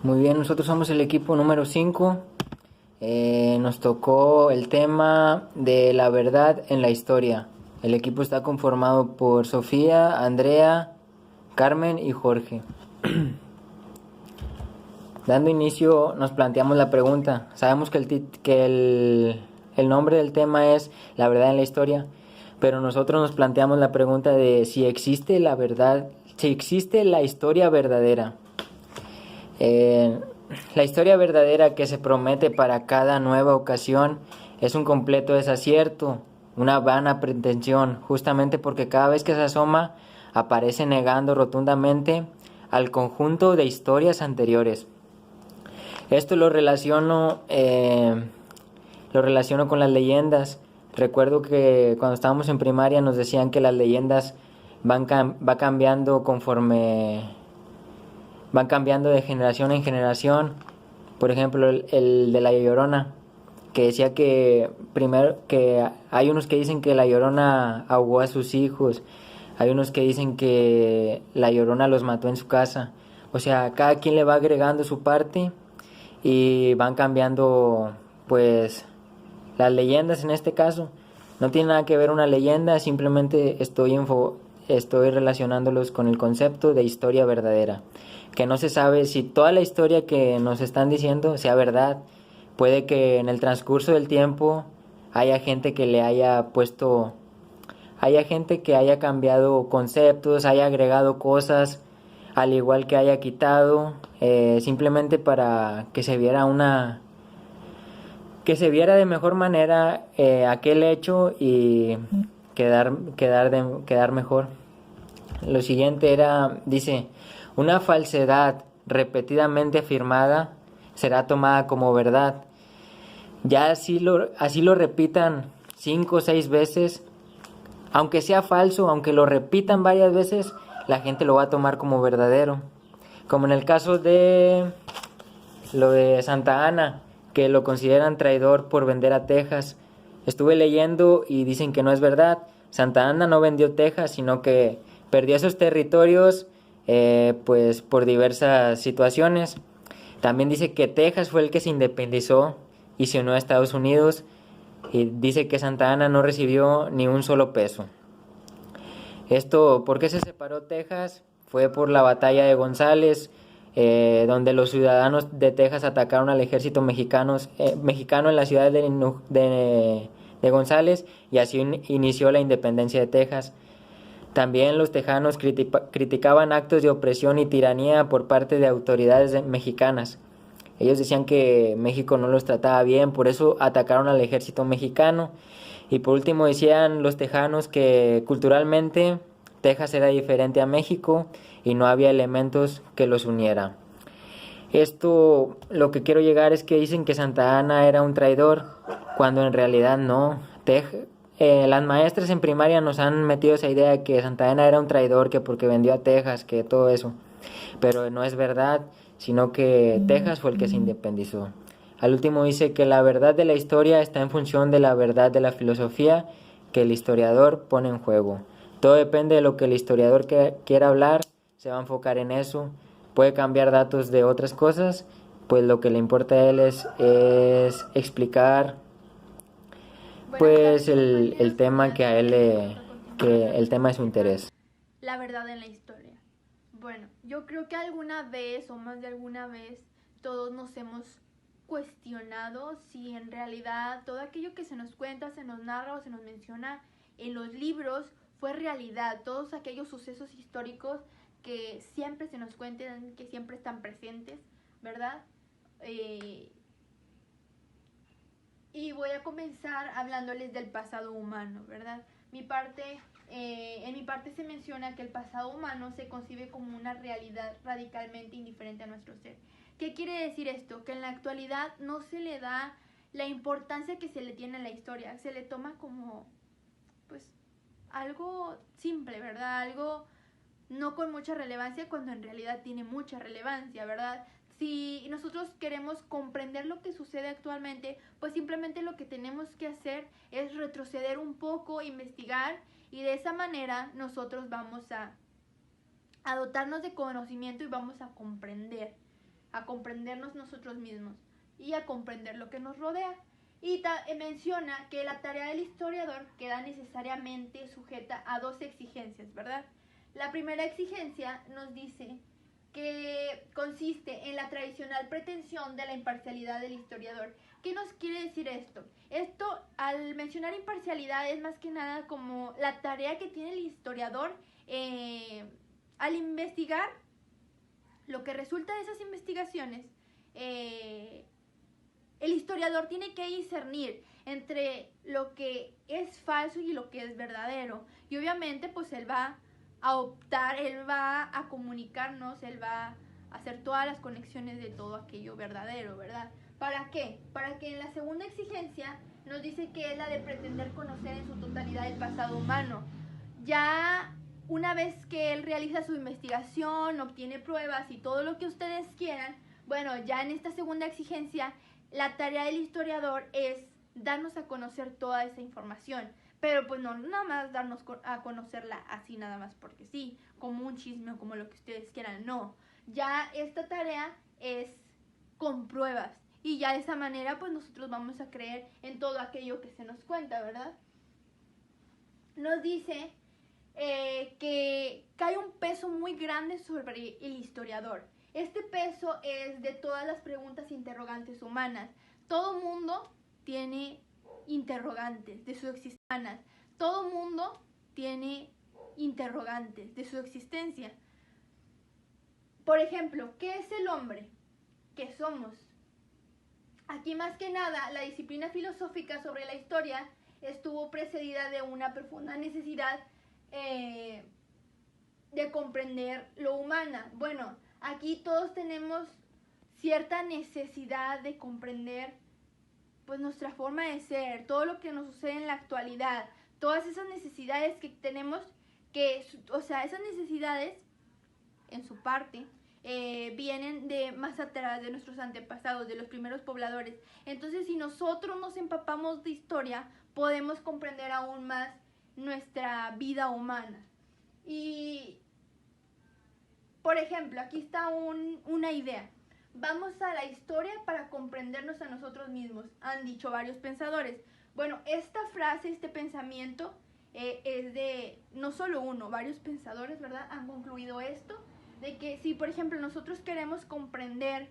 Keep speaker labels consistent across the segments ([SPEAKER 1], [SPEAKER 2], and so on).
[SPEAKER 1] Muy bien, nosotros somos el equipo número 5. Nos tocó el tema de la verdad en la historia. El equipo está conformado por Sofía, Andrea, Carmen y Jorge. Dando inicio, nos planteamos la pregunta. Sabemos que el nombre del tema es la verdad en la historia, pero nosotros nos planteamos la pregunta de si existe la verdad, si existe la historia verdadera. Eh, la historia verdadera que se promete para cada nueva ocasión es un completo desacierto, una vana pretensión, justamente porque cada vez que se asoma aparece negando rotundamente al conjunto de historias anteriores. Esto lo relaciono con las leyendas. Recuerdo que cuando estábamos en primaria nos decían que las leyendas va cambiando conforme van cambiando de generación en generación. Por ejemplo, el de la Llorona, que decía que primero que hay unos que dicen que la Llorona ahogó a sus hijos, hay unos que dicen que la Llorona los mató en su casa. O sea, cada quien le va agregando su parte y van cambiando, pues, las leyendas en este caso. No tiene nada que ver una leyenda, simplemente estoy relacionándolos con el concepto de historia verdadera. Que no se sabe si toda la historia que nos están diciendo sea verdad. Puede que en el transcurso del tiempo haya gente que le haya puesto, haya gente que haya cambiado conceptos, haya agregado cosas, al igual que haya quitado, simplemente para que se viera de mejor manera aquel hecho y quedar mejor. Lo siguiente dice, una falsedad repetidamente afirmada será tomada como verdad. Ya así lo repitan 5 o 6 veces, aunque sea falso, aunque lo repitan varias veces, la gente lo va a tomar como verdadero. Como en el caso de lo de Santa Ana, que lo consideran traidor por vender a Texas. Estuve leyendo y dicen que no es verdad. Santa Ana no vendió Texas, sino que perdió esos territorios pues por diversas situaciones. También dice que Texas fue el que se independizó y se unió a Estados Unidos, y dice que Santa Ana no recibió ni un solo peso. ¿Por qué se separó Texas? Fue por la batalla de González, donde los ciudadanos de Texas atacaron al ejército mexicano en la ciudad de González, y así inició la independencia de Texas. También los tejanos criticaban actos de opresión y tiranía por parte de autoridades mexicanas. Ellos decían que México no los trataba bien, por eso atacaron al ejército mexicano. Y por último decían los tejanos que culturalmente Texas era diferente a México y no había elementos que los uniera. Lo que quiero llegar es que dicen que Santa Ana era un traidor, cuando en realidad no. Las maestras en primaria nos han metido esa idea de que Santa Ana era un traidor, que porque vendió a Texas, que todo eso. Pero no es verdad, sino que Texas fue el que se independizó. Al último dice que la verdad de la historia está en función de la verdad de la filosofía que el historiador pone en juego. Todo depende de lo que el historiador quiera hablar, se va a enfocar en eso. Puede cambiar datos de otras cosas, pues lo que le importa a él es explicar
[SPEAKER 2] Buenas
[SPEAKER 1] pues
[SPEAKER 2] tardes,
[SPEAKER 1] el
[SPEAKER 2] compañeros. El
[SPEAKER 1] tema
[SPEAKER 2] día de hoy les vamos a continuar
[SPEAKER 1] que el
[SPEAKER 2] hablando
[SPEAKER 1] tema
[SPEAKER 2] del
[SPEAKER 1] de su
[SPEAKER 2] tema
[SPEAKER 1] interés.
[SPEAKER 2] la verdad en la historia. Bueno, yo creo que alguna vez o más de alguna vez todos nos hemos cuestionado si en realidad todo aquello que se nos cuenta, se nos narra o se nos menciona en los libros fue realidad. Todos aquellos sucesos históricos que siempre se nos cuentan, que siempre están presentes, ¿verdad? Eh, y voy a comenzar hablándoles del pasado humano, ¿verdad? En mi parte se menciona que el pasado humano se concibe como una realidad radicalmente indiferente a nuestro ser. ¿Qué quiere decir esto? Que en la actualidad no se le da la importancia que se le tiene a la historia, se le toma como, pues, algo simple, ¿verdad? Algo no con mucha relevancia cuando en realidad tiene mucha relevancia, ¿verdad? Si nosotros queremos comprender lo que sucede actualmente, pues simplemente lo que tenemos que hacer es retroceder un poco, investigar, y de esa manera nosotros vamos a dotarnos de conocimiento y vamos a comprender. a comprendernos nosotros mismos y a comprender lo que nos rodea. Y menciona que la tarea del historiador queda necesariamente sujeta a dos exigencias, ¿verdad? La primera exigencia nos dice que consiste en la tradicional pretensión de la imparcialidad del historiador. ¿Qué nos quiere decir esto? Esto, al mencionar imparcialidad, es más que nada como la tarea que tiene el historiador al investigar lo que resulta de esas investigaciones. El historiador tiene que discernir entre lo que es falso y lo que es verdadero. Y obviamente, pues él va a optar, él va a comunicarnos, él va a hacer todas las conexiones de todo aquello verdadero, ¿verdad? ¿Para qué? Para que en la segunda exigencia nos dice que es la de pretender conocer en su totalidad el pasado humano. Ya una vez que él realiza su investigación, obtiene pruebas y todo lo que ustedes quieran, bueno, ya en esta segunda exigencia, la tarea del historiador es darnos a conocer toda esa información. Pero pues no nada más darnos a conocerla así nada más porque sí, como un chisme o como lo que ustedes quieran, no. Ya esta tarea es con pruebas y ya de esa manera pues nosotros vamos a creer en todo aquello que se nos cuenta, ¿verdad? Nos dice que cae un peso muy grande sobre el historiador. Este peso es de todas las preguntas interrogantes humanas. Todo mundo tiene interrogantes de su existencia. Todo mundo tiene interrogantes de su existencia. Por ejemplo, ¿qué es el hombre? ¿Qué somos? Aquí más que nada, la disciplina filosófica sobre la historia estuvo precedida de una profunda necesidad de comprender lo humana. Bueno, aquí todos tenemos cierta necesidad de comprender pues nuestra forma de ser, todo lo que nos sucede en la actualidad, todas esas necesidades que tenemos, que, o sea, esas necesidades en su parte vienen de más atrás, de nuestros antepasados, de los primeros pobladores. Entonces, si nosotros nos empapamos de historia, podemos comprender aún más nuestra vida humana. Y, por ejemplo, aquí está una idea. Vamos a la historia para comprendernos a nosotros mismos, han dicho varios pensadores. Bueno, esta frase, este pensamiento, es de no solo uno, varios pensadores, ¿verdad? Han concluido esto, de que si, por ejemplo, nosotros queremos comprender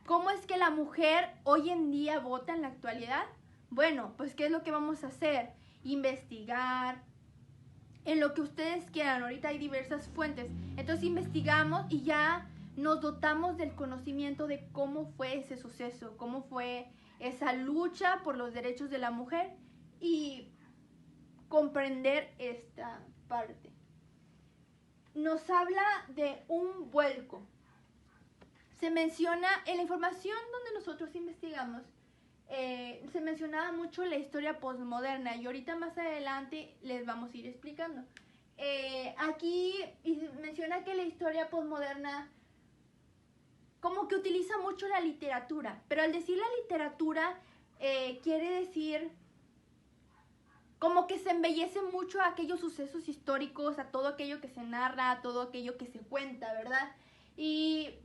[SPEAKER 2] cómo es que la mujer hoy en día vota en la actualidad, bueno, pues ¿qué es lo que vamos a hacer? Investigar, en lo que ustedes quieran, ahorita hay diversas fuentes, entonces investigamos y ya nos dotamos del conocimiento de cómo fue ese suceso, cómo fue esa lucha por los derechos de la mujer y comprender esta parte. Nos habla de un vuelco. Se menciona en la información donde nosotros investigamos, se mencionaba mucho la historia postmoderna y ahorita más adelante les vamos a ir explicando. Aquí menciona que la historia postmoderna como que utiliza mucho la literatura, pero al decir la literatura quiere decir como que se embellece mucho a aquellos sucesos históricos, a todo aquello que se narra, a todo aquello que se cuenta, ¿verdad? Y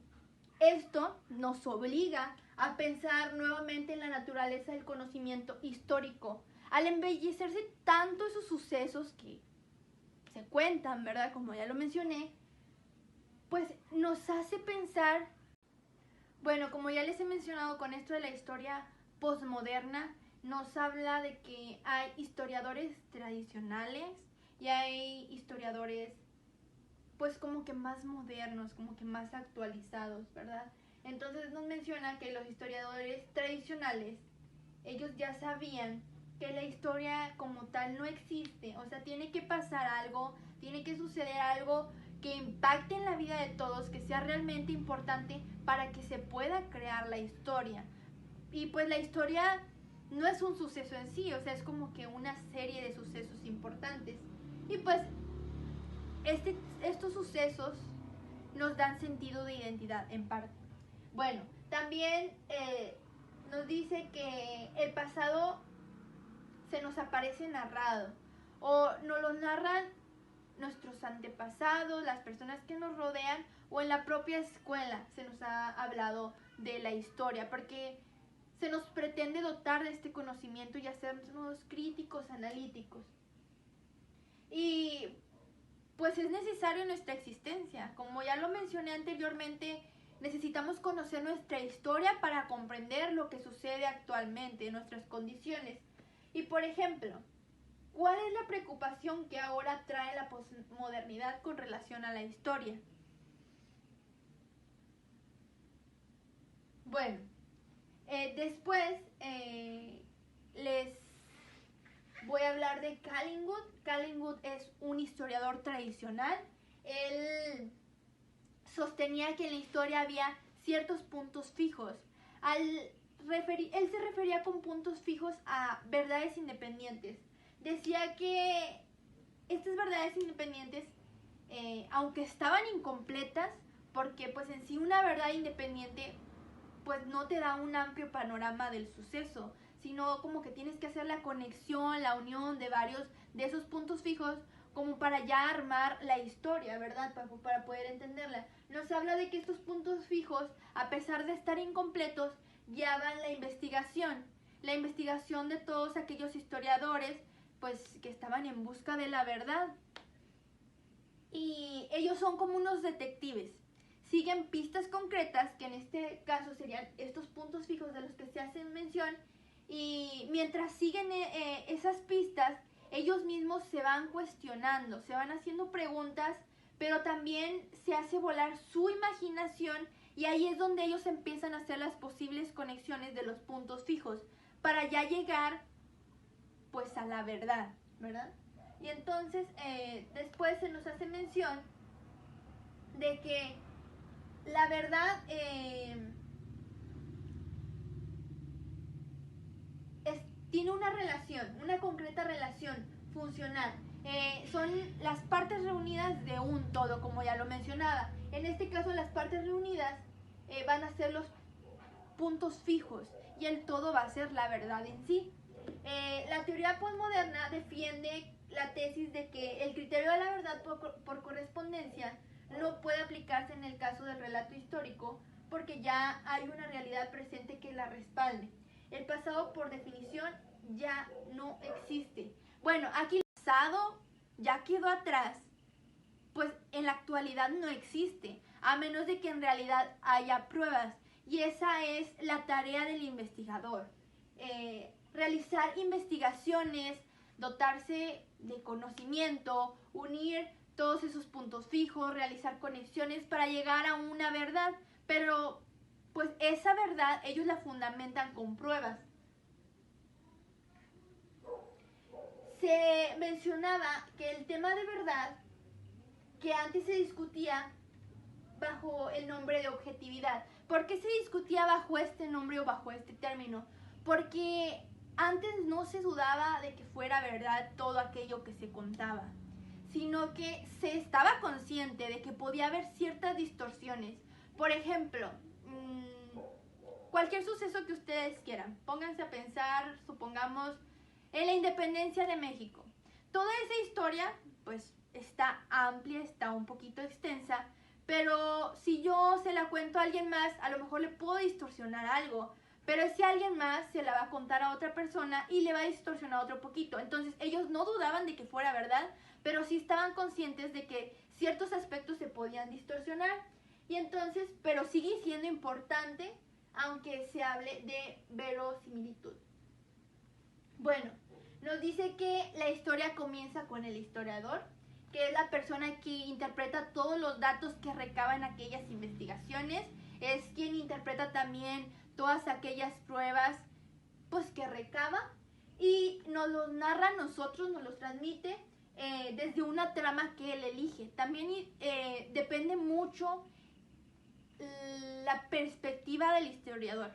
[SPEAKER 2] esto nos obliga a pensar nuevamente en la naturaleza del conocimiento histórico. Al embellecerse tanto esos sucesos que se cuentan, ¿verdad? Como ya lo mencioné, pues nos hace pensar. Bueno, como ya les he mencionado con esto de la historia postmoderna, nos habla de que hay historiadores tradicionales y hay historiadores pues como que más modernos, como que más actualizados, ¿verdad? Entonces nos menciona que los historiadores tradicionales, ellos ya sabían que la historia como tal no existe, o sea, tiene que pasar algo, tiene que suceder algo que impacte en la vida de todos, que sea realmente importante para que se pueda crear la historia. Y pues la historia no es un suceso en sí, o sea, es como que una serie de sucesos importantes. Y pues estos sucesos nos dan sentido de identidad en parte. Bueno, también nos dice que el pasado se nos aparece narrado o nos lo narran nuestros antepasados, las personas que nos rodean o en la propia escuela se nos ha hablado de la historia, porque se nos pretende dotar de este conocimiento y hacernos críticos, analíticos. Y pues es necesario en nuestra existencia. Como ya lo mencioné anteriormente, necesitamos conocer nuestra historia para comprender lo que sucede actualmente, nuestras condiciones. Y por ejemplo, ¿cuál es la preocupación que ahora trae la posmodernidad con relación a la historia? Bueno, después les voy a hablar de Collingwood. Collingwood es un historiador tradicional. Él sostenía que en la historia había ciertos puntos fijos. Él se refería con puntos fijos a verdades independientes. Decía que estas verdades independientes, aunque estaban incompletas, porque pues en sí una verdad independiente pues no te da un amplio panorama del suceso, sino como que tienes que hacer la conexión, la unión de varios de esos puntos fijos como para ya armar la historia, ¿verdad? Para poder entenderla. Nos habla de que estos puntos fijos, a pesar de estar incompletos, guiaban la investigación de todos aquellos historiadores, pues que estaban en busca de la verdad. Y ellos son como unos detectives. Siguen pistas concretas, que en este caso serían estos puntos fijos de los que se hacen mención, y mientras siguen esas pistas, ellos mismos se van cuestionando, se van haciendo preguntas, pero también se hace volar su imaginación y ahí es donde ellos empiezan a hacer las posibles conexiones de los puntos fijos para ya llegar pues a la verdad, ¿verdad? Y entonces después se nos hace mención de que la verdad tiene una relación, una concreta relación funcional. Son las partes reunidas de un todo, como ya lo mencionaba. En este caso, las partes reunidas van a ser los puntos fijos y el todo va a ser la verdad en sí. La teoría postmoderna defiende la tesis de que el criterio de la verdad por correspondencia no puede aplicarse en el caso del relato histórico porque ya hay una realidad presente que la respalde. El pasado, por definición, ya no existe. Bueno, aquí el pasado ya quedó atrás, pues en la actualidad no existe, a menos de que en realidad haya pruebas. Y esa es la tarea del investigador. Realizar investigaciones, dotarse de conocimiento, unir todos esos puntos fijos, realizar conexiones para llegar a una verdad. Pero pues esa verdad ellos la fundamentan con pruebas. Se mencionaba que el tema de verdad, que antes se discutía bajo el nombre de objetividad. ¿Por qué se discutía bajo este nombre o bajo este término? Porque antes no se dudaba de que fuera verdad todo aquello que se contaba, sino que se estaba consciente de que podía haber ciertas distorsiones. Por ejemplo, cualquier suceso que ustedes quieran, pónganse a pensar, supongamos, en la independencia de México. Toda esa historia, pues, está amplia, está un poquito extensa, pero si yo se la cuento a alguien más, a lo mejor le puedo distorsionar algo. Pero si alguien más se la va a contar a otra persona y le va a distorsionar otro poquito. Entonces ellos no dudaban de que fuera verdad, pero sí estaban conscientes de que ciertos aspectos se podían distorsionar. Y entonces, pero sigue siendo importante, aunque se hable de verosimilitud. Bueno, nos dice que la historia comienza con el historiador, que es la persona que interpreta todos los datos que recaba en aquellas investigaciones, es quien interpreta también todas aquellas pruebas pues que recaba y nos los narra a nosotros, nos los transmite desde una trama que él elige. También depende mucho la perspectiva del historiador,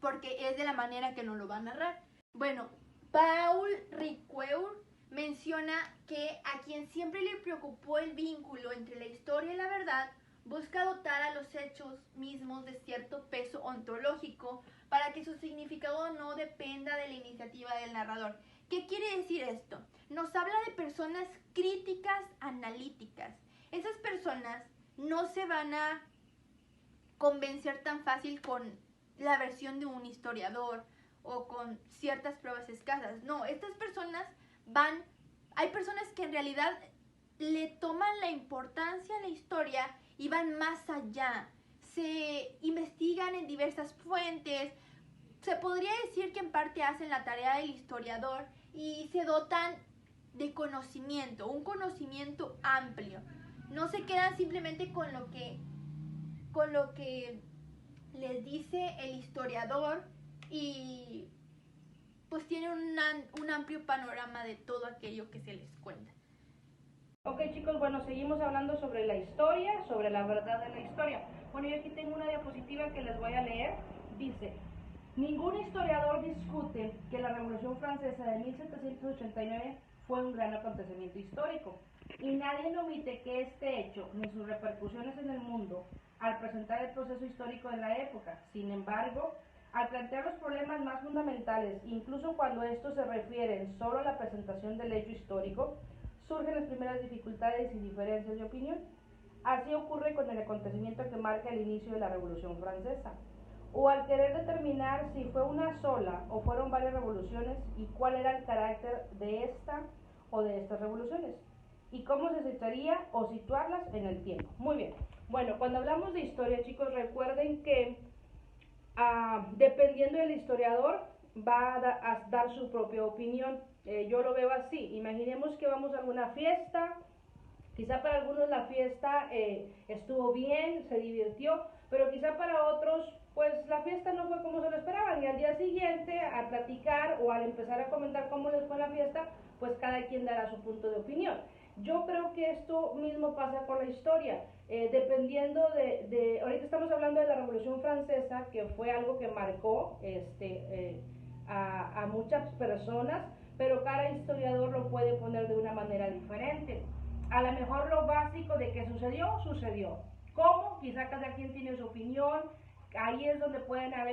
[SPEAKER 2] porque es de la manera que nos lo va a narrar. Bueno, Paul Ricoeur menciona que a quien siempre le preocupó el vínculo entre la historia y la verdad, busca dotar a los hechos mismos de cierto peso ontológico para que su significado no dependa de la iniciativa del narrador. ¿Qué quiere decir esto? Nos habla de personas críticas, analíticas. Esas personas no se van a convencer tan fácil con la versión de un historiador o con ciertas pruebas escasas. No, estas personas hay personas que en realidad le toman la importancia a la historia y van más allá. Se investigan en diversas fuentes. Se podría decir que en parte hacen la tarea del historiador y se dotan de conocimiento, un conocimiento amplio. No se quedan simplemente con lo que les dice el historiador y pues tienen un amplio panorama de todo aquello que se les cuenta.
[SPEAKER 3] Ok chicos, bueno, seguimos hablando sobre la historia, sobre la verdad de la historia. Bueno, yo aquí tengo una diapositiva que les voy a leer. Dice: ningún historiador discute que la Revolución Francesa de 1789 fue un gran acontecimiento histórico, y nadie omite que este hecho, ni sus repercusiones en el mundo, al presentar el proceso histórico de la época. Sin embargo, al plantear los problemas más fundamentales, incluso cuando estos se refieren solo a la presentación del hecho histórico, surgen las primeras dificultades y diferencias de opinión. Así ocurre con el acontecimiento que marca el inicio de la Revolución Francesa, o al querer determinar si fue una sola o fueron varias revoluciones y cuál era el carácter de esta o de estas revoluciones, y cómo se situaría o situarlas en el tiempo. Muy bien, bueno, cuando hablamos de historia, chicos, recuerden que dependiendo del historiador va a dar su propia opinión. Yo lo veo así: imaginemos que vamos a alguna fiesta. Quizá para algunos la fiesta estuvo bien, se divirtió, pero quizá para otros pues la fiesta no fue como se lo esperaban, y al día siguiente, al platicar o al empezar a comentar cómo les fue la fiesta, pues cada quien dará su punto de opinión. Yo creo que esto mismo pasa con la historia, dependiendo ahorita estamos hablando de la Revolución Francesa, que fue algo que marcó a muchas personas, pero cada historiador lo puede poner de una manera diferente. A lo mejor lo básico de que sucedió, sucedió. ¿Cómo? Quizá cada quien tiene su opinión. Ahí es donde pueden haber